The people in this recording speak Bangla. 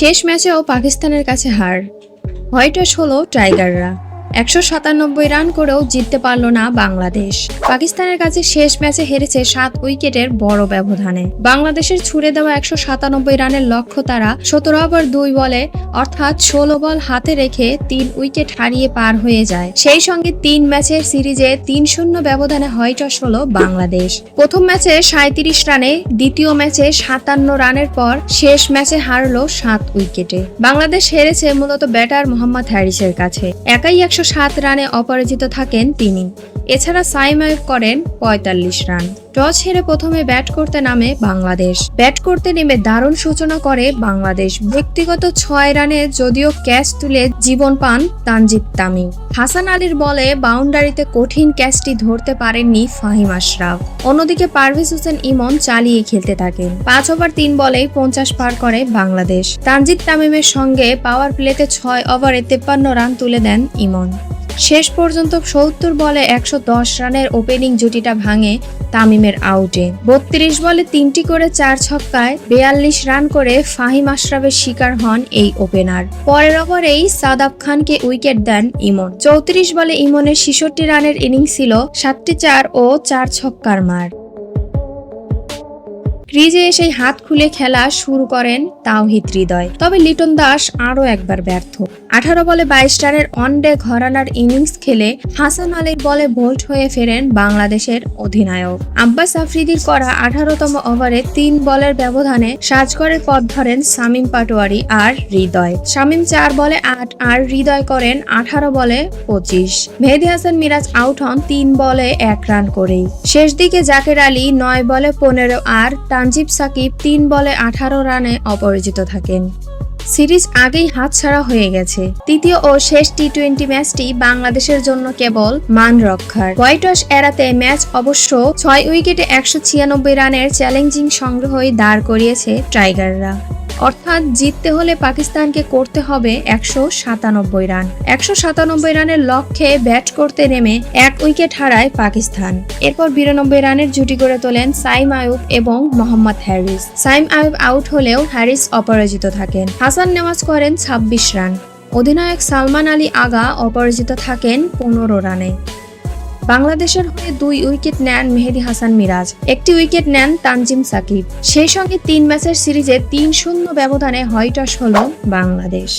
শেষ ম্যাচেও পাকিস্তানের কাছে হার। হোয়াইটওয়াশ হলো টাইগাররা। 197 রান করেও জিততে পারল না বাংলাদেশ। পাকিস্তানের কাছে শেষ ম্যাচে হেরেছে 7 উইকেটের বড় ব্যবধানে। বাংলাদেশের ছুড়ে দেওয়া 197 রানের লক্ষ্য তারা 17 ওভার 2 বলে অর্থাৎ 16 বল হাতে রেখে 3 উইকেট হারিয়ে পার হয়ে যায়। সেই সঙ্গে 3 ম্যাচের সিরিজে 3-0 ব্যবধানে হোয়াইটওয়াশ হলো বাংলাদেশ। প্রথম ম্যাচে 37 রানে, দ্বিতীয় ম্যাচে 57 রানের পর শেষ ম্যাচে হারলো 7 উইকেটে। বাংলাদেশ হেরেছে মূলত ব্যাটার মোহাম্মদ হ্যারিসের কাছে। একাই 107 রানে অপরাজিত থাকেন তিনি। এছাড়া সাইম আইয়ুব করেন 45 রান। টস হেরে প্রথমে ব্যাট করতে নামে বাংলাদেশ। ব্যাট করতে নেমে দারুণ সূচনা করে বাংলাদেশ। ব্যক্তিগত 6 রানে যদিও ক্যাচ তুলে জীবন পান তানজিদ তামিম। হাসান আলীর বলে বাউন্ডারিতে কঠিন ক্যাচটি ধরতে পারেননি ফাহিম আশরাফ। অন্যদিকে পারভেজ হোসেন ইমন চালিয়ে খেলতে থাকেন। 5 ওভার 3 বলেই 50 পার করে বাংলাদেশ। তানজিদ তামিমের সঙ্গে পাওয়ার প্লেতে 6 ওভারে 53 রান তুলে দেন ইমন। শেষ পর্যন্ত 70 বলে 110 রানের ওপেনিং জুটিটা ভাঙে তামিমের আউটে। 32 বলে 3টি করে 4 ছক্কায় 42 রান করে ফাহিম আশরাফের শিকার হন এই ওপেনার। পরের ওভারেই সাদাব খানকে উইকেট দেন ইমন। 34 বলে ইমনের 66 রানের ইনিংস ছিল 7টি 4 ও 4 ছক্কার মার। ক্রিজে এসে হাত খুলে খেলা শুরু করেন তাওহিদ হৃদয়, তবে লিটন দাস আরও একবার ব্যর্থ। 18 বলে 22 রানের ওয়ানডে ঘরানার ইনিংস খেলে হাসান আলীর বলে বোল্ড হয়ে ফেরেন বাংলাদেশের অধিনায়ক। আব্বাস আফ্রিদির করা 18তম ওভারে 3 বলের ব্যবধানে সাজঘরের পথ ধরেন শামীম পাটোয়ারি আর হৃদয়। শামীম 4 বলে 8 আর হৃদয় করেন 18 বলে 25। মেহেদী হাসান মিরাজ আউট হন 3 বলে 1 রান করেই। শেষ দিকে জাকের আলী 9 বলে 15 আর তানজিব সাকিব 3 বলে 18 রানে অপরাজিত থাকেন। সিরিজ আগেই হাতছাড়া হয়ে গেছে। তৃতীয় ও শেষ টি-20 ম্যাচটি বাংলাদেশের জন্য কেবল মান রক্ষার। হোয়াইটওয়াশ এড়াতে ম্যাচ অবশ্য 6 উইকেটে 196 রানের চ্যালেঞ্জিং সংগ্রহই দাঁড় করিয়েছে টাইগাররা। অর্থাৎ জিততে হলে পাকিস্তানকে করতে হবে 197 রান। 197 রানের লক্ষ্যে ব্যাট করতে নেমে 1 উইকেট হারায় পাকিস্তান। এরপর 92 রানের জুটি করে তোলেন সাইম আইয়ুব এবং মোহাম্মদ হ্যারিস। সাইম আইয়ুব আউট হলেও হ্যারিস অপরাজিত থাকেন। হাসান নেওয়াজ করেন 26 রান। অধিনায়ক সালমান আলী আগা অপরাজিত থাকেন 15 রানে। বাংলাদেশের হয়ে 2 উইকেট নেন মেহেদী হাসান মিরাজ, 1টি উইকেট নেন তানজিম সাকিব। সেই সঙ্গে 3 ম্যাচের সিরিজে 3-0 ব্যবধানে হোয়াইটওয়াশ হলো বাংলাদেশ।